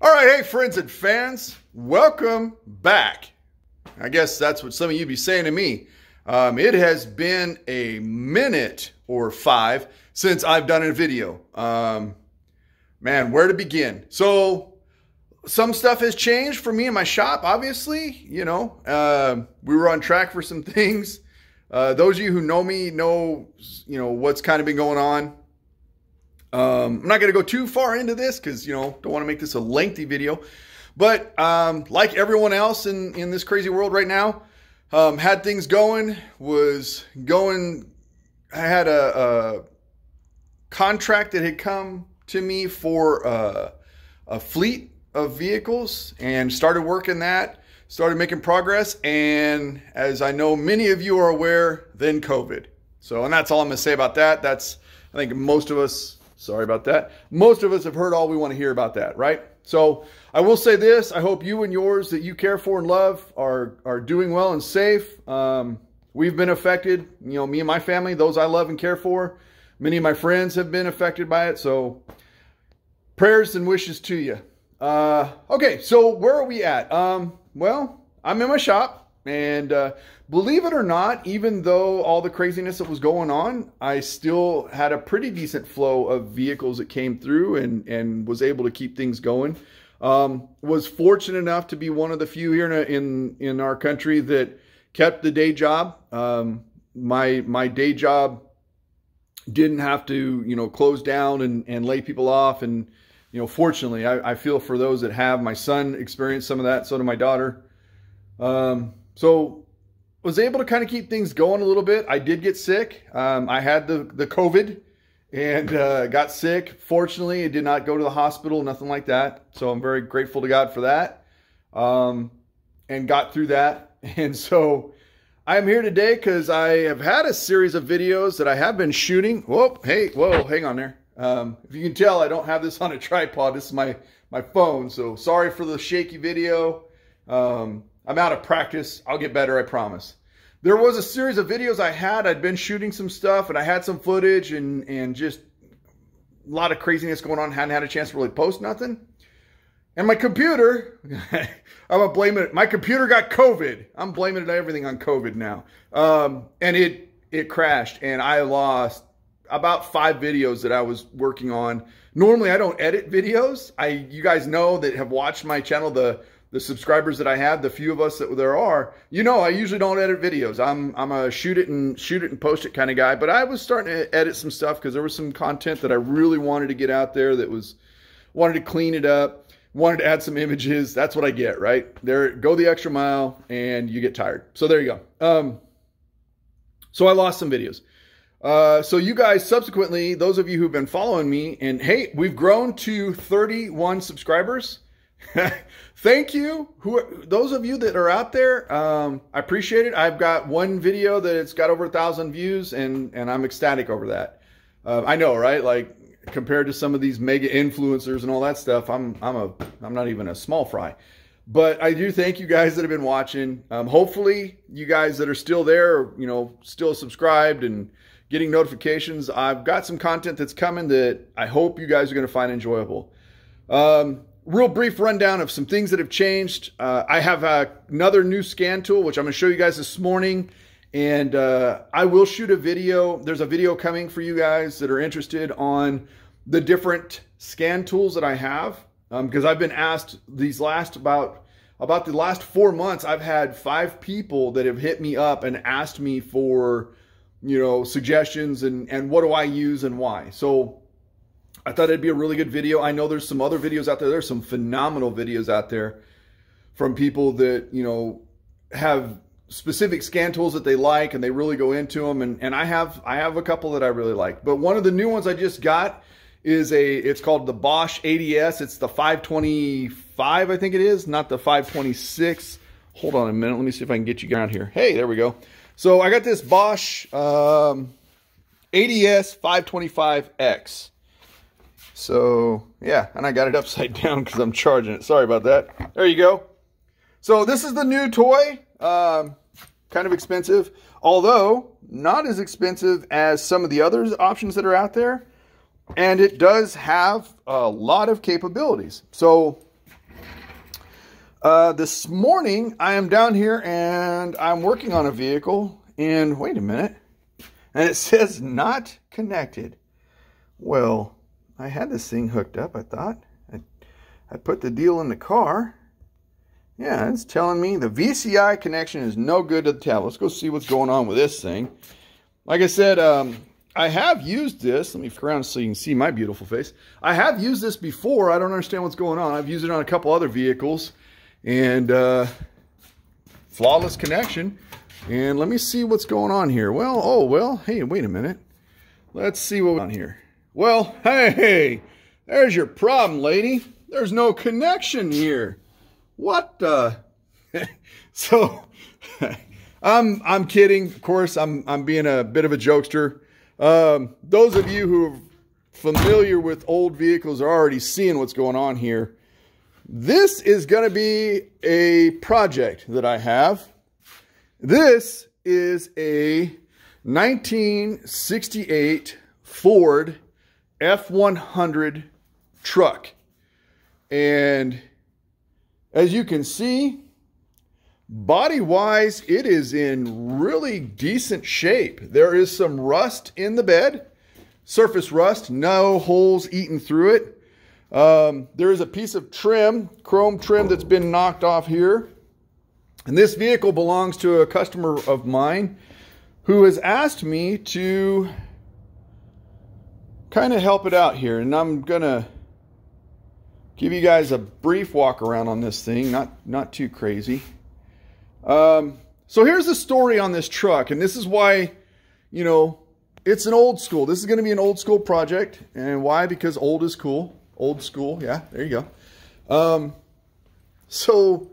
All right, hey friends and fans, welcome back. I guess that's what some of you be saying to me. It has been a minute or five since I've done a video. Man, where to begin? So some stuff has changed for me in my shop, obviously. You know, we were on track for some things. Those of you who know me know, what's kind of been going on. I'm not going to go too far into this because, don't want to make this a lengthy video. But like everyone else in this crazy world right now, had things going, I had a contract that had come to me for a fleet of vehicles and started working that, started making progress. And as I know many of you are aware, then COVID. And that's all I'm going to say about that. I think most of us... Sorry about that. Most of us have heard all we want to hear about that, right? So I will say this. I hope you and yours that you care for and love are doing well and safe. We've been affected, me and my family, those I love and care for. Many of my friends have been affected by it. So prayers and wishes to you. Okay, so where are we at? Well, I'm in my shop. And believe it or not, even though all the craziness that was going on, I still had a pretty decent flow of vehicles that came through and was able to keep things going. Was fortunate enough to be one of the few here in our country that kept the day job. My day job didn't have to, close down and lay people off. And, fortunately, I feel for those that have. My son experienced some of that. So did my daughter. So was able to kind of keep things going a little bit. I did get sick. I had the COVID and got sick. Fortunately, it did not go to the hospital, nothing like that. So I'm very grateful to God for that, and got through that. And so I'm here today because I have had a series of videos that I have been shooting. Whoa, hang on there. If you can tell, I don't have this on a tripod. This is my phone. So sorry for the shaky video. I'm out of practice. I'll get better, I promise. There was a series of videos I'd been shooting some stuff, and I had some footage and just a lot of craziness going on. Hadn't had a chance to really post nothing. And my computer, I'm going to blame it. My computer got COVID. I'm blaming everything on COVID now. And it crashed, and I lost about 5 videos that I was working on. Normally, I don't edit videos. You guys know that have watched my channel, the subscribers that I have, the few of us that there are, I usually don't edit videos. I'm a shoot it and post it kind of guy. But I was starting to edit some stuff because there was some content that I really wanted to get out there wanted to clean it up, wanted to add some images. That's what I get, right? There, go the extra mile and you get tired. So there you go. So I lost some videos. So you guys subsequently, those of you who've been following me, and hey, we've grown to 31 subscribers. Thank you. Those of you that are out there, I appreciate it. I've got one video that it's got over 1,000 views, and I'm ecstatic over that. I know, right? Like compared to some of these mega influencers and all that stuff, I'm not even a small fry. But I do thank you guys that have been watching. Hopefully, you guys that are still there, still subscribed and getting notifications. I've got some content that's coming that I hope you guys are going to find enjoyable. Real brief rundown of some things that have changed. I have another new scan tool, which I'm going to show you guys this morning. And I will shoot a video. There's a video coming for you guys that are interested on the different scan tools that I have. Because I've been asked about the last 4 months, I've had 5 people that have hit me up and asked me for, suggestions and what do I use and why. So I thought it'd be a really good video. I know there's some other videos out there. There's some phenomenal videos out there from people that, have specific scan tools that they like and they really go into them. And I have a couple that I really like. But one of the new ones I just got is it's called the Bosch ADS. It's the 525, I think it is, not the 526. Hold on a minute. Let me see if I can get you down here. Hey, there we go. So I got this Bosch ADS 525X. So yeah, and I got it upside down because I'm charging it. Sorry about that. There you go. So this is the new toy. Kind of expensive, although not as expensive as some of the other options that are out there. And it does have a lot of capabilities. So This morning I am down here and I'm working on a vehicle, and wait a minute, and it says not connected. Well, I had this thing hooked up, I thought. I put the deal in the car. Yeah, it's telling me the VCI connection is no good to the tablet. Let's go see what's going on with this thing. Like I said, I have used this. Let me look around so you can see my beautiful face. I have used this before. I don't understand what's going on. I've used it on a couple other vehicles, and flawless connection. And let me see what's going on here. Well, oh, well, hey, wait a minute. Let's see what's on here. Well, hey, there's your problem, lady. There's no connection here. What the? So, I'm kidding. Of course, I'm being a bit of a jokester. Those of you who are familiar with old vehicles are already seeing what's going on here. This is going to be a project that I have. This is a 1968 Ford F100 truck. And as you can see, body-wise, it is in really decent shape. There is some rust in the bed, surface rust, no holes eaten through it. There is a piece of trim, chrome trim, that's been knocked off here. And this vehicle belongs to a customer of mine who has asked me to kind of help it out here. And I'm going to give you guys a brief walk around on this thing, not too crazy. So here's the story on this truck, and this is why, you know, it's an old school. This is going to be an old school project. And why? Because old is cool. Old school. Yeah, there you go. So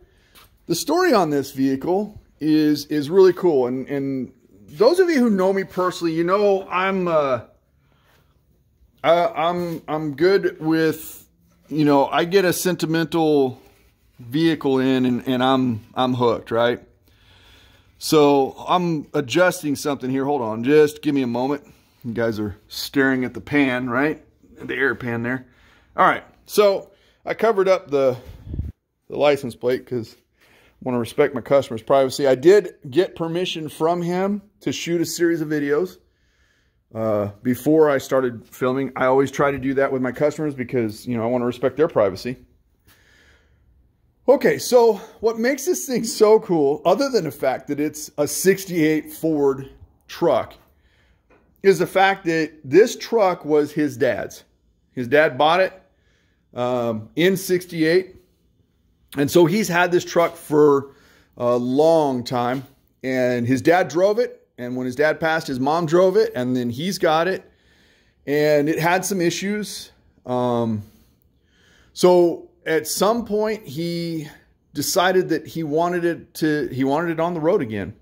the story on this vehicle is really cool. And those of you who know me personally, you know, I'm good with, you know, I get a sentimental vehicle in and I'm hooked, right? So I'm adjusting something here. Hold on, just give me a moment. You guys are staring at the pan, right? The air pan there. All right, so I covered up the license plate because I want to respect my customer's privacy. I did get permission from him to shoot a series of videos before I started filming. I always try to do that with my customers because, you know, I want to respect their privacy. Okay, so what makes this thing so cool, other than the fact that it's a 68 Ford truck, is the fact that this truck was his dad's. His dad bought it in 68. And so he's had this truck for a long time. And his dad drove it. And when his dad passed, his mom drove it. And then he's got it. And it had some issues. So at some point, he decided that he wanted it on the road again.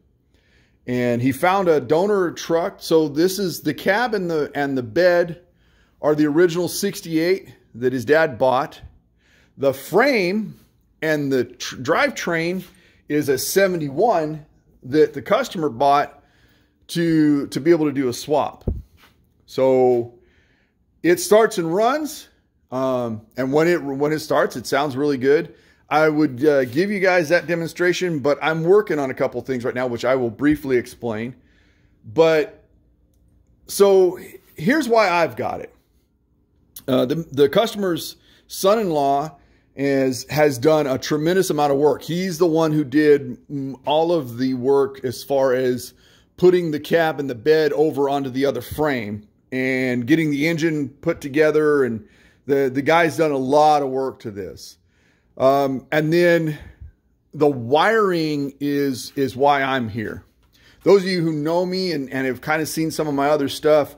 And he found a donor truck. So this is the cab and the bed are the original 68 that his dad bought. The frame and the drivetrain is a 71 that the customer bought to be able to do a swap. So it starts and runs. And when it starts, it sounds really good. I would give you guys that demonstration, but I'm working on a couple things right now, which I will briefly explain. But so here's why I've got it. The customer's son-in-law has done a tremendous amount of work. He's the one who did all of the work as far as putting the cab and the bed over onto the other frame and getting the engine put together, and the guy's done a lot of work to this. And then the wiring is why I'm here. Those of you who know me and have kind of seen some of my other stuff,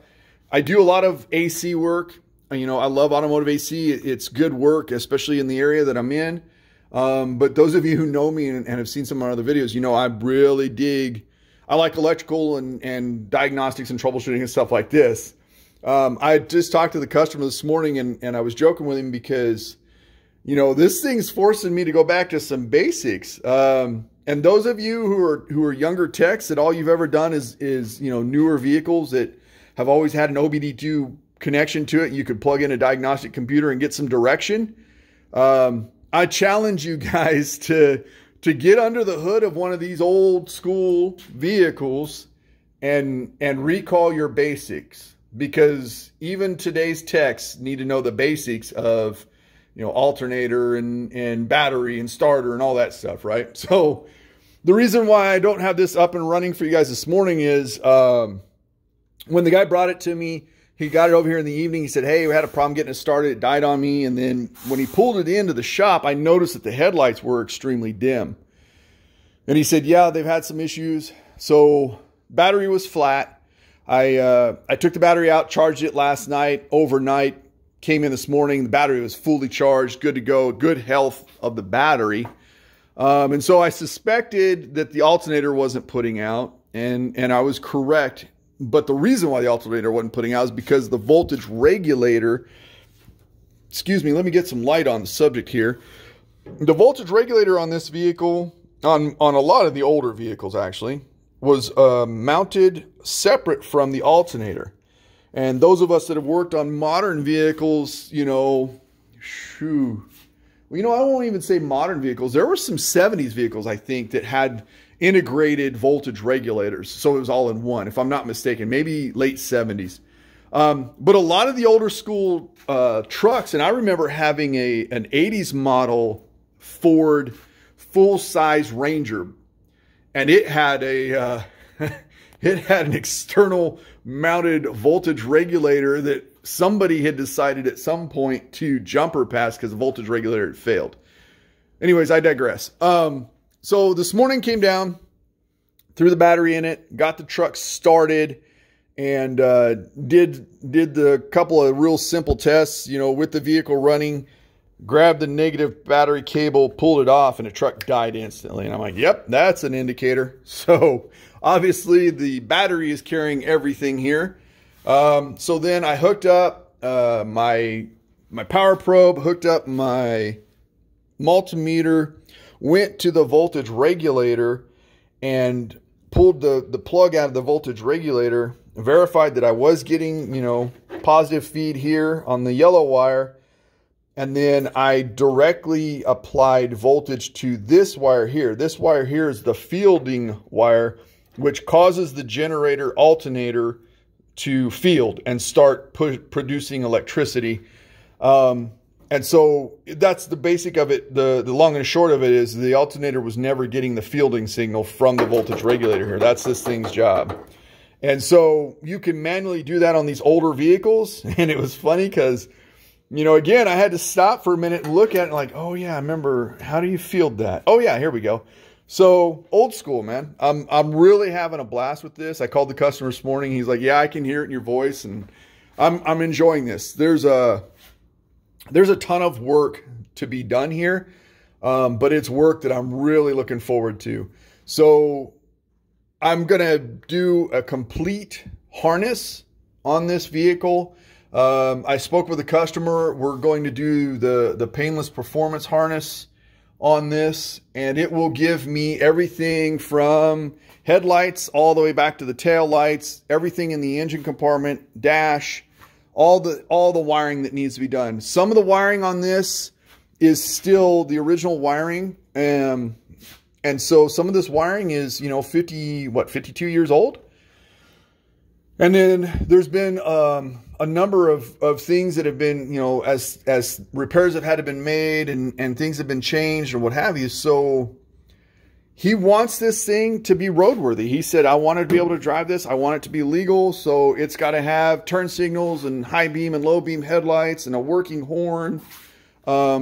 I do a lot of AC work. You know, I love automotive AC. It's good work, especially in the area that I'm in. But those of you who know me and have seen some of my other videos, you know, I really dig, I like electrical and diagnostics and troubleshooting and stuff like this. I just talked to the customer this morning and I was joking with him because, you know, this thing's forcing me to go back to some basics. And those of you who are younger techs, that all you've ever done is, you know, newer vehicles that have always had an OBD2 connection to it. You could plug in a diagnostic computer and get some direction. I challenge you guys to get under the hood of one of these old school vehicles and recall your basics, because even today's techs need to know the basics of, you know, alternator and battery and starter and all that stuff, right? So the reason why I don't have this up and running for you guys this morning is when the guy brought it to me, he got it over here in the evening. He said, hey, we had a problem getting it started. It died on me. And then when he pulled it into the shop, I noticed that the headlights were extremely dim. And he said, yeah, they've had some issues. So battery was flat. I took the battery out, charged it last night, overnight, came in this morning. The battery was fully charged, good to go, good health of the battery. And so I suspected that the alternator wasn't putting out, and I was correct. But the reason why the alternator wasn't putting out is because the voltage regulator, excuse me, let me get some light on the subject here. The voltage regulator on this vehicle, on a lot of the older vehicles actually, was mounted separate from the alternator. And those of us that have worked on modern vehicles, you know, shoo. Well, you know, I won't even say modern vehicles. There were some 70s vehicles, I think, that had integrated voltage regulators. So it was all in one, if I'm not mistaken, maybe late 70s. But a lot of the older school trucks, and I remember having an 80s model Ford full-size Ranger, and it had a it had an external mounted voltage regulator that somebody had decided at some point to jumper pass because the voltage regulator had failed. Anyways, I digress. So this morning came down, threw the battery in it, got the truck started, and did the couple of real simple tests, you know, with the vehicle running, grabbed the negative battery cable, pulled it off, and the truck died instantly. And I'm like, yep, that's an indicator. So obviously the battery is carrying everything here. So then I hooked up my power probe, hooked up my multimeter, went to the voltage regulator and pulled the plug out of the voltage regulator, verified that I was getting, you know, positive feed here on the yellow wire. And then I directly applied voltage to this wire here. This wire here is the fielding wire, which causes the generator alternator to field and start producing electricity. And so that's the basic of it. The long and short of it is the alternator was never getting the fielding signal from the voltage regulator here. That's this thing's job. And so you can manually do that on these older vehicles. And it was funny because, you know, again, I had to stop for a minute and look at it like, oh yeah, I remember, how do you field that? Oh yeah, here we go. So old school, man. I'm really having a blast with this. I called the customer this morning. He's like, yeah, I can hear it in your voice, and I'm enjoying this. There's a ton of work to be done here, but it's work that I'm really looking forward to. So I'm going to do a complete harness on this vehicle. I spoke with a customer. We're going to do the painless performance harness on this, and it will give me everything from headlights all the way back to the tail lights, everything in the engine compartment, dash, all the wiring that needs to be done. Some of the wiring on this is still the original wiring, and so some of this wiring is, you know, 52 years old. And then there's been a number of things that have been, you know, as repairs have had to been made and things have been changed or what have you. So he wants this thing to be roadworthy. He said, I want to be able to drive this. I want it to be legal. So it's got to have turn signals and high beam and low beam headlights and a working horn,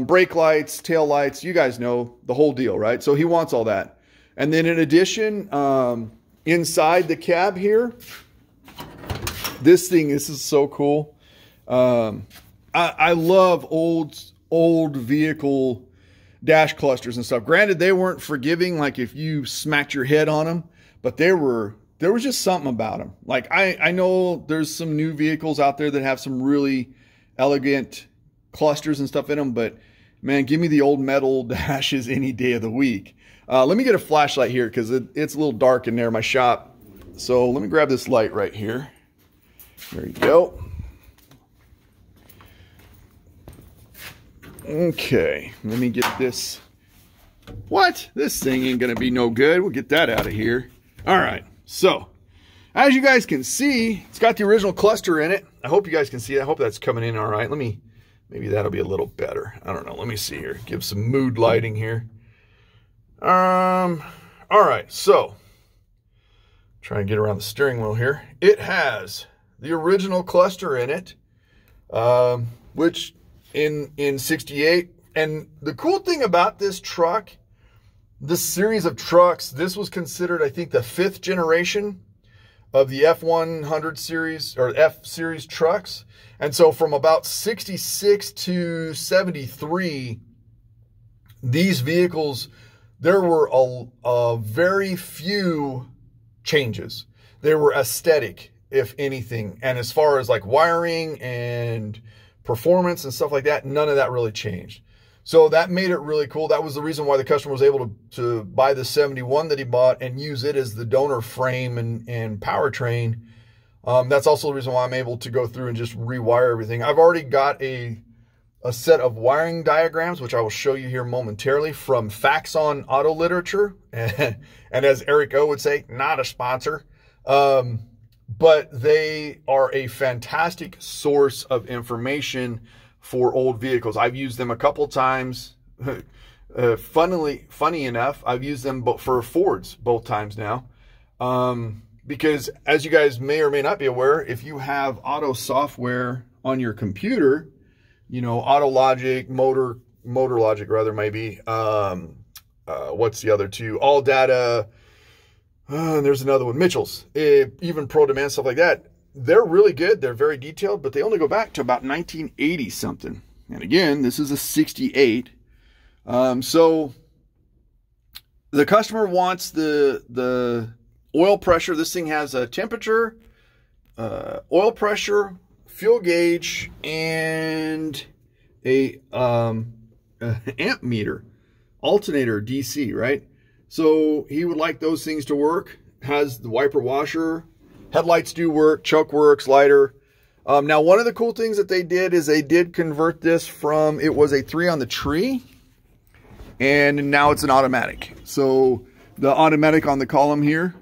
brake lights, tail lights. You guys know the whole deal, right? So he wants all that. And then in addition, inside the cab here, this is so cool. I love old vehicle dash clusters and stuff. Granted, they weren't forgiving, like if you smacked your head on them, but there was just something about them. Like I know there's some new vehicles out there that have some really elegant clusters and stuff in them, but man, give me the old metal dashes any day of the week. Let me get a flashlight here because it's a little dark in there in my shop. So let me grab this light right here. There you go. Okay, let me get this. What? This thing ain't gonna be no good. We'll get that out of here. All right, so as you guys can see, it's got the original cluster in it. I hope you guys can see it. I hope that's coming in all right. Maybe that'll be a little better. I don't know. Let me see here. Give some mood lighting here. All right, so try and get around the steering wheel here. It has the original cluster in it, which in 68. And the cool thing about this truck, this series of trucks, this was considered, I think, the 5th generation of the F100 series or F series trucks. And so from about 66 to 73, these vehicles, there were a very few changes. They were aesthetic, if anything. And as far as like wiring and performance and stuff like that, none of that really changed. So that made it really cool. That was the reason why the customer was able to buy the 71 that he bought and use it as the donor frame and powertrain. That's also the reason why I'm able to go through and just rewire everything. I've already got a set of wiring diagrams, which I will show you here momentarily, from Faxon Auto Literature. And as Eric O would say, not a sponsor. But they are a fantastic source of information for old vehicles. I've used them a couple times. Funny enough, I've used them for Fords both times now. Because as you guys may or may not be aware, if you have auto software on your computer, you know, AutoLogic, Motor Logic rather, maybe. What's the other two? ALLDATA. There's another one, Mitchell's. Even ProDemand, stuff like that. They're really good. They're very detailed, but they only go back to about 1980 something. And again, this is a 68. So the customer wants the oil pressure. This thing has a temperature, oil pressure, fuel gauge, and a amp meter, alternator DC, right? So he would like those things to work. Has the wiper washer. Headlights do work, choke works, lighter. Now, one of the cool things that they did is they did convert this from, it was a 3 on the tree, and now it's an automatic. So the automatic on the column here,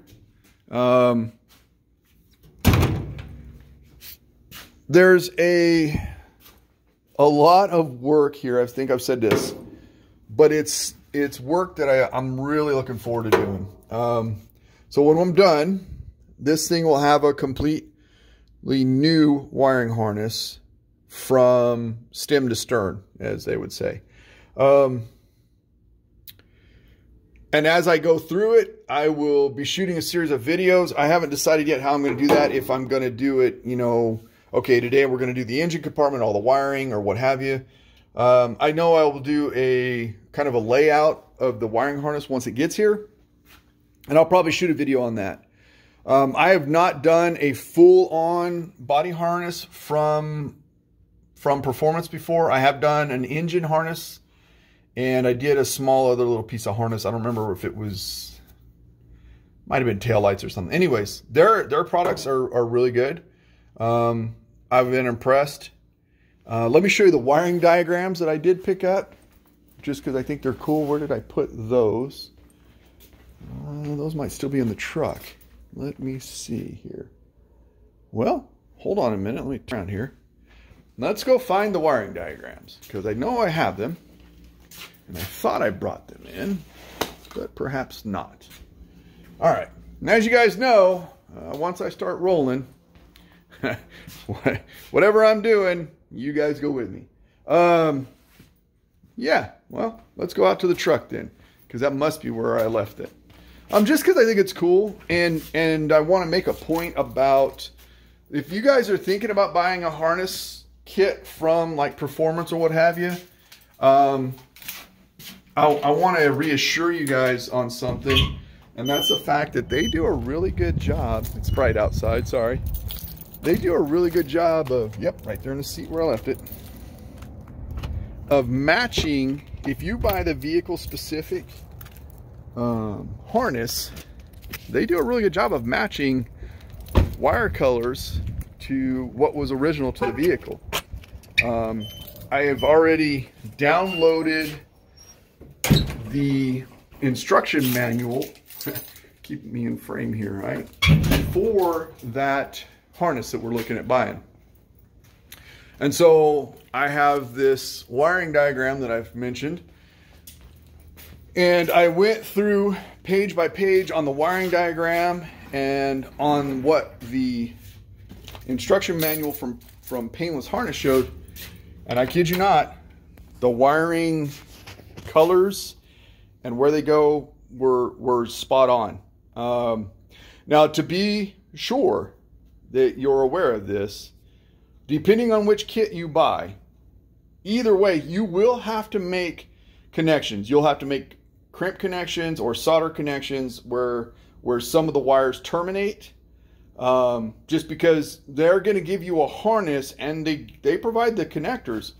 there's a lot of work here. I think I've said this, but it's work that I'm really looking forward to doing. So when I'm done, this thing will have a completely new wiring harness from stem to stern, as they would say. And as I go through it, I will be shooting a series of videos. I haven't decided yet how I'm going to do that. If I'm going to do it, you know, okay, today we're going to do the engine compartment, all the wiring or what have you. I know I will do a kind of a layout of the wiring harness once it gets here. And I'll probably shoot a video on that. I have not done a full-on body harness from Performance before. I have done an engine harness, and I did a small other little piece of harness. I don't remember if it was, might have been taillights or something. Anyways, their products are really good. I've been impressed. Let me show you the wiring diagrams that I did pick up, just because I think they're cool. Where did I put those? Those might still be in the truck. Let me see here. Well, hold on a minute. Let me turn around here. Let's go find the wiring diagrams, because I know I have them. And I thought I brought them in, but perhaps not. All right. And as you guys know, once I start rolling, whatever I'm doing, you guys go with me. Yeah, well, let's go out to the truck then, because that must be where I left it. Just because I think it's cool, and I want to make a point about, if you guys are thinking about buying a harness kit from like Performance or what have you, I want to reassure you guys on something, and that's the fact that they do a really good job. It's bright outside, sorry. They do a really good job of, yep, right there in the seat where I left it, of matching. If you buy the vehicle specific harness, they do a really good job of matching wire colors to what was original to the vehicle. I have already downloaded the instruction manual, keep me in frame here, right, for that harness that we're looking at buying. And so I have this wiring diagram that I've mentioned, and I went through page by page on the wiring diagram and on what the instruction manual from Painless Harness showed. And I kid you not, the wiring colors and where they go were spot on. Now, to be sure that you're aware of this, depending on which kit you buy, either way, you will have to make connections. You'll have to make crimp connections or solder connections where some of the wires terminate, just because they're going to give you a harness and they provide the connectors,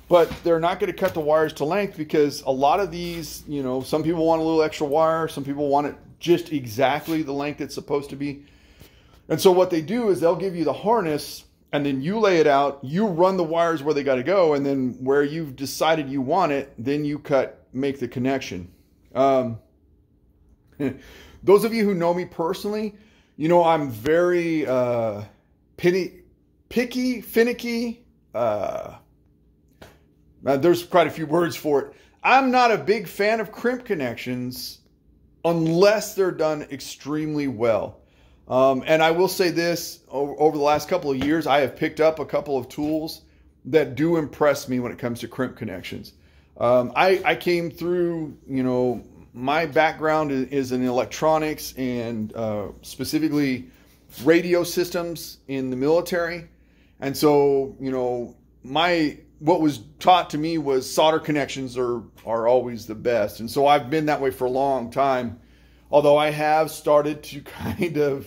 but they're not going to cut the wires to length, because a lot of these, you know, some people want a little extra wire, some people want it just exactly the length it's supposed to be. And so what they do is they'll give you the harness, and then you lay it out, you run the wires where they got to go, and then where you've decided you want it, then you make the connection. Those of you who know me personally, you know I'm very picky, finicky. There's quite a few words for it. I'm not a big fan of crimp connections unless they're done extremely well. And I will say this, over the last couple of years, I have picked up a couple of tools that do impress me when it comes to crimp connections. I came through, you know, my background is in electronics and specifically radio systems in the military. And so, you know, what was taught to me was solder connections are always the best. And so I've been that way for a long time, although I have started to kind of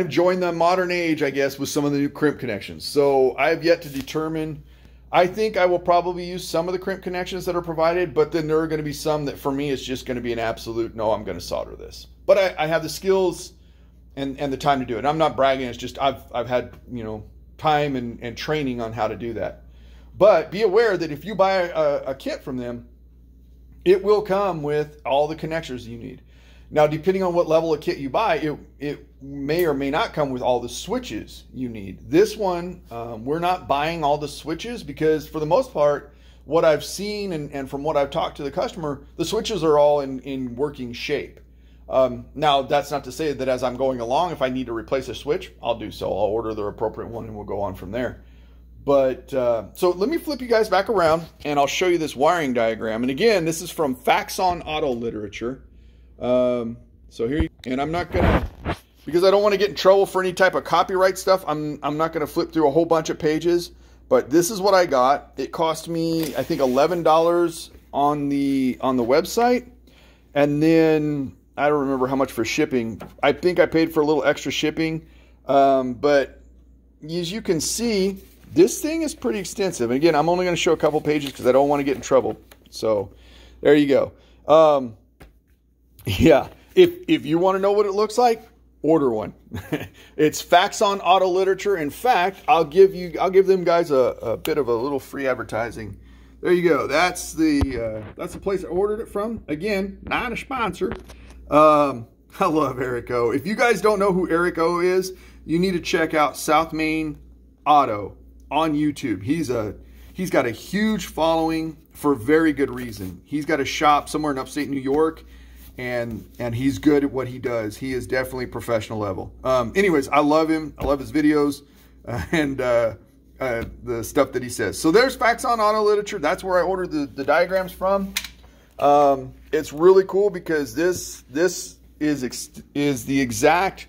join the modern age, I guess, with some of the new crimp connections. So I have yet to determine. I think I will probably use some of the crimp connections that are provided, but then there are going to be some that for me is just going to be an absolute, no, I'm going to solder this. But I have the skills and the time to do it. And I'm not bragging. It's just I've had, you know, time and training on how to do that. But be aware that if you buy a kit from them, it will come with all the connectors you need. Now, depending on what level of kit you buy, it may or may not come with all the switches you need. This one, we're not buying all the switches because for the most part, what I've seen and from what I've talked to the customer, the switches are all in working shape. Now, that's not to say that as I'm going along, if I need to replace a switch, I'll do so. I'll order the appropriate one and we'll go on from there. But so let me flip you guys back around and I'll show you this wiring diagram. And again, this is from Faxon Auto Literature. So here, and I'm not gonna, because I don't want to get in trouble for any type of copyright stuff, I'm not gonna flip through a whole bunch of pages, but this is what I got. It cost me, I think, $11 on the website, and then I don't remember how much for shipping. I think I paid for a little extra shipping, but as you can see, this thing is pretty extensive. And again, I'm only going to show a couple pages because I don't want to get in trouble. So there you go. Yeah, if you want to know what it looks like, order one. It's Faxon Auto Literature. In fact, I'll give them guys a bit of a little free advertising. There you go. That's the place I ordered it from. Again, not a sponsor. I love Eric O. If you guys don't know who Eric O is, you need to check out South Main Auto on YouTube. He's got a huge following for very good reason. He's got a shop somewhere in upstate New York. And he's good at what he does. He is definitely professional level. Anyways, I love him. I love his videos and the stuff that he says. So there's Faxon Auto Literature. That's where I ordered the diagrams from. It's really cool because this is the exact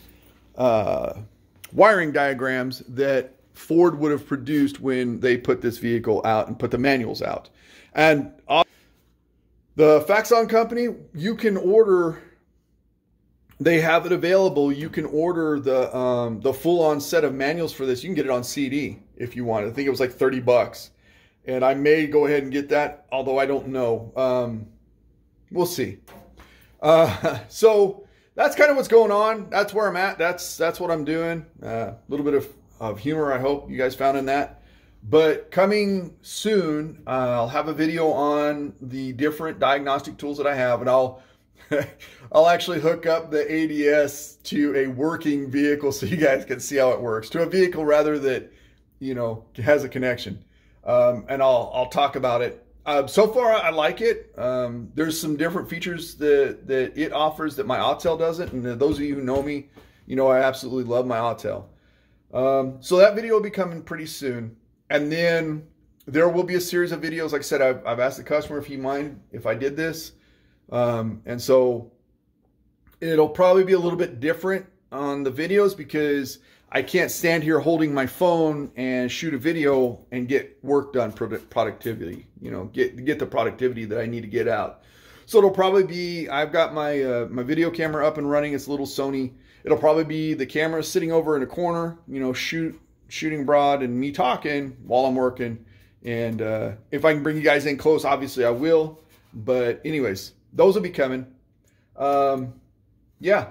wiring diagrams that Ford would have produced when they put this vehicle out and put the manuals out. And the Faxon company, you can order, they have it available. You can order the full-on set of manuals for this. You can get it on CD if you want. I think it was like $30. And I may go ahead and get that, although I don't know. We'll see. So that's kind of what's going on. That's where I'm at. That's what I'm doing. A little bit of humor, I hope you guys found in that. But coming soon, I'll have a video on the different diagnostic tools that I have, and I'll actually hook up the ADS to a working vehicle so you guys can see how it works, to a vehicle rather that, you know, has a connection. And I'll talk about it. So far, I like it. There's some different features that it offers that my Autel doesn't. And those of you who know me, you know I absolutely love my Autel. So that video will be coming pretty soon. And then there will be a series of videos. Like I said, I've asked the customer if he mind if I did this. And so it'll probably be a little bit different on the videos because I can't stand here holding my phone and shoot a video and get work done, productivity, you know, get the productivity that I need to get out. So it'll probably be, I've got my my video camera up and running. It's a little Sony. It'll probably be the camera sitting over in a corner, you know, shooting broad and me talking while I'm working. And if I can bring you guys in close, obviously I will. But anyways, those will be coming. Yeah,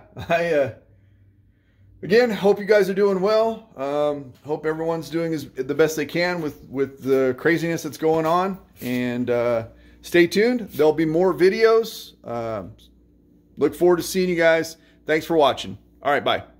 again, hope you guys are doing well. Hope everyone's doing the best they can with the craziness that's going on. And stay tuned. There'll be more videos. Look forward to seeing you guys. Thanks for watching. All right, bye.